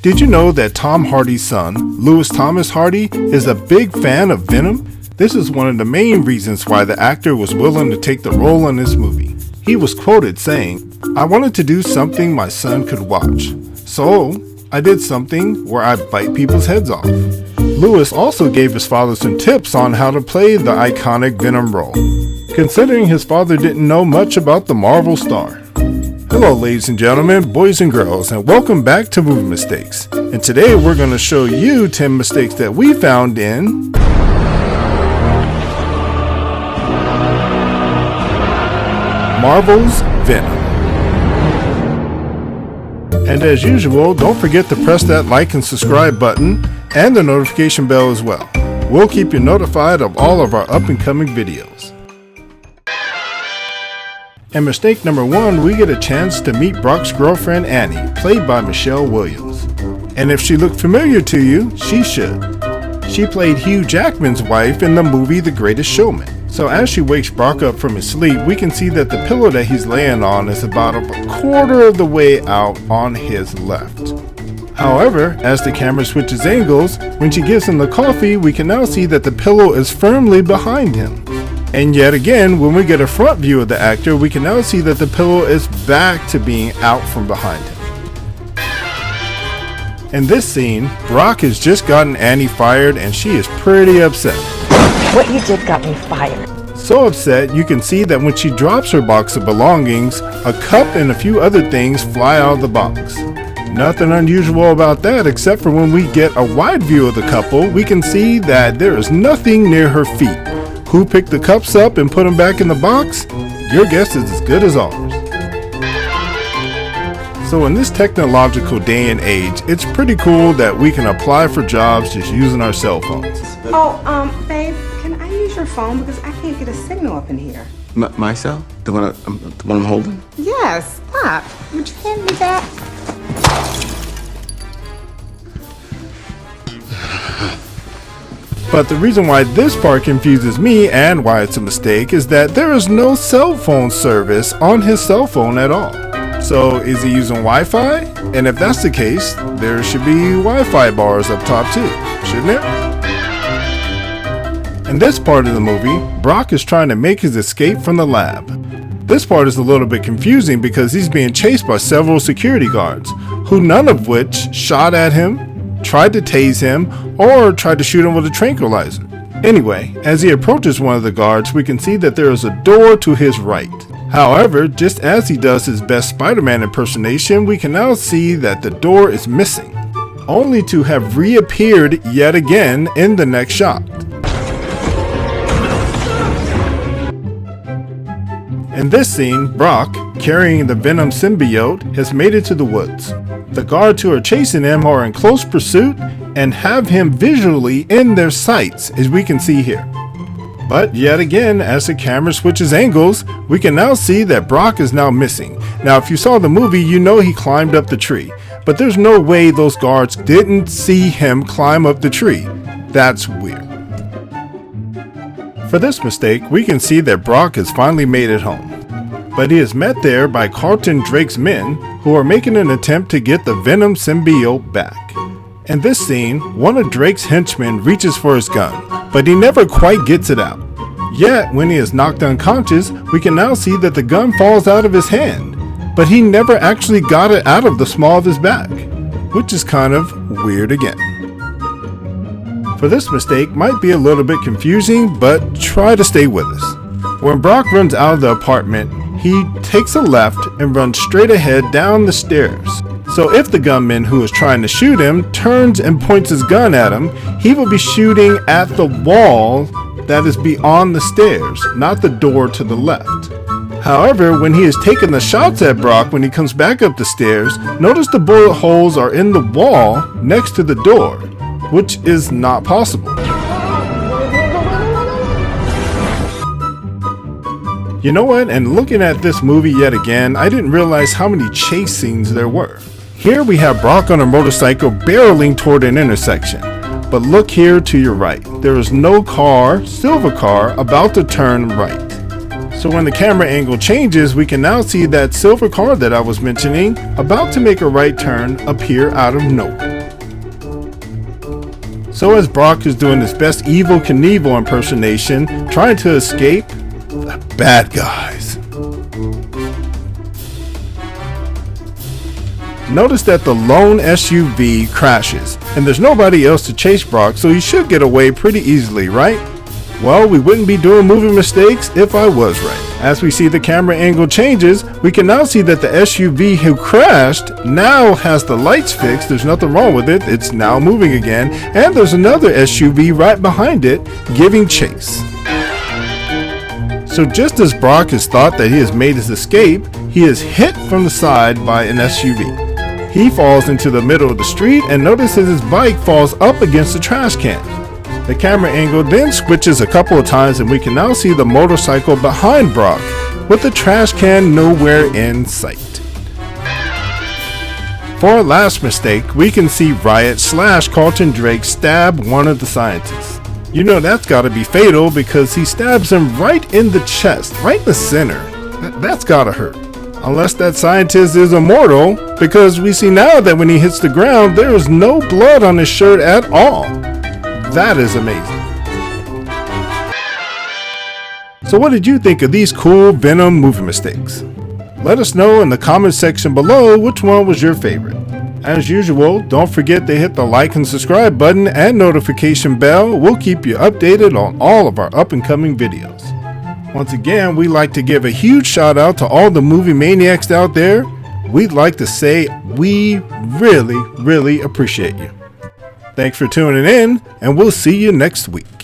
Did you know that Tom Hardy's son, Louis Thomas Hardy, is a big fan of Venom? This is one of the main reasons why the actor was willing to take the role in this movie. He was quoted saying, "I wanted to do something my son could watch. So I did something where I bite people's heads off." Louis also gave his father some tips on how to play the iconic Venom role, considering his father didn't know much about the Marvel star. Hello ladies and gentlemen, boys and girls, and welcome back to Movie Mistakes. And today we're going to show you 10 mistakes that we found in Marvel's Venom. And as usual, don't forget to press that like and subscribe button and the notification bell as well. We'll keep you notified of all of our up and coming videos. And mistake number 1, we get a chance to meet Bronx Girlfriend Annie, played by Michelle Williams. And if she looked familiar to you, she should. She played Hugh Jackman's wife in the movie The Greatest Showman. So as she wakes Brock up from his sleep, we can see that the pillow that he's laying on is about a quarter of the way out on his left. However, as the camera switches angles, when she gives him the coffee, we can now see that the pillow is firmly behind him. And yet again, when we get a front view of the actor, we can now see that the pillow is back to being out from behind him. In this scene, Brock has just gotten Annie fired and she is pretty upset. What you did got me fired. So upset, you can see that when she drops her box of belongings, a cup and a few other things fly out of the box. Nothing unusual about that, except for when we get a wide view of the couple, we can see that there is nothing near her feet. Who picked the cups up and put them back in the box? Your guess is as good as ours. So in this technological day and age, it's pretty cool that we can apply for jobs just using our cell phones. Oh, babe, can I use your phone because I can't get a signal up in here? My cell? The one I'm holding? Yes, stop. Would you hand me that? But the reason why this part confuses me and why it's a mistake is that there is no cell phone service on his cell phone at all. So is he using Wi-Fi? And if that's the case, there should be Wi-Fi bars up top too, shouldn't there? In this part of the movie, Brock is trying to make his escape from the lab. This part is a little bit confusing because he's being chased by several security guards, who none of which shot at him, tried to tase him, or tried to shoot him with a tranquilizer. Anyway, as he approaches one of the guards, we can see that there is a door to his right. However, just as he does his best Spider-Man impersonation, we can now see that the door is missing, only to have reappeared yet again in the next shot. In this scene, Brock, carrying the Venom symbiote, has made it to the woods. The guards who are chasing him are in close pursuit and have him visually in their sights, as we can see here. But yet again, as the camera switches angles, we can now see that Brock is now missing. Now if you saw the movie, you know he climbed up the tree, but there's no way those guards didn't see him climb up the tree. That's weird. For this mistake, we can see that Brock has finally made it home. But he is met there by Carlton Drake's men, who are making an attempt to get the Venom symbiote back. In this scene, one of Drake's henchmen reaches for his gun, but he never quite gets it out. Yet, when he is knocked unconscious, we can now see that the gun falls out of his hand, but he never actually got it out of the small of his back, which is kind of weird again. For this mistake might be a little bit confusing, but try to stay with us. When Brock runs out of the apartment, he takes a left and runs straight ahead down the stairs. So if the gunman who is trying to shoot him turns and points his gun at him, he will be shooting at the wall that is beyond the stairs, not the door to the left. However, when he is taking the shots at Brock when he comes back up the stairs, notice the bullet holes are in the wall next to the door, which is not possible. You know what, and looking at this movie yet again, I didn't realize how many chase scenes there were. Here we have Brock on a motorcycle barreling toward an intersection. But look here to your right. There is no car, silver car, about to turn right. So when the camera angle changes, we can now see that silver car that I was mentioning about to make a right turn appear out of nowhere. So as Brock is doing his best Evel Knievel impersonation, trying to escape the bad guys. Notice that the lone SUV crashes, and there's nobody else to chase Brock, so he should get away pretty easily, right? Well, we wouldn't be doing movie mistakes if I was right. As we see the camera angle changes, we can now see that the SUV who crashed now has the lights fixed. There's nothing wrong with it. It's now moving again, and there's another SUV right behind it giving chase. So just as Brock has thought that he has made his escape, he is hit from the side by an SUV. He falls into the middle of the street and notices his bike falls up against the trash can. The camera angle then switches a couple of times and we can now see the motorcycle behind Brock with the trash can nowhere in sight. For our last mistake, we can see Riot / Carlton Drake stab one of the scientists. You know that's gotta be fatal because he stabs him right in the chest, right in the center. That's gotta hurt. Unless that scientist is immortal, because we see now that when he hits the ground, there is no blood on his shirt at all. That is amazing. So what did you think of these cool Venom movie mistakes? Let us know in the comment section below which one was your favorite. As usual, don't forget to hit the like and subscribe button and notification bell. We'll keep you updated on all of our up and coming videos. Once again, we'd like to give a huge shout out to all the movie maniacs out there. We'd like to say we really appreciate you. Thanks for tuning in, and we'll see you next week.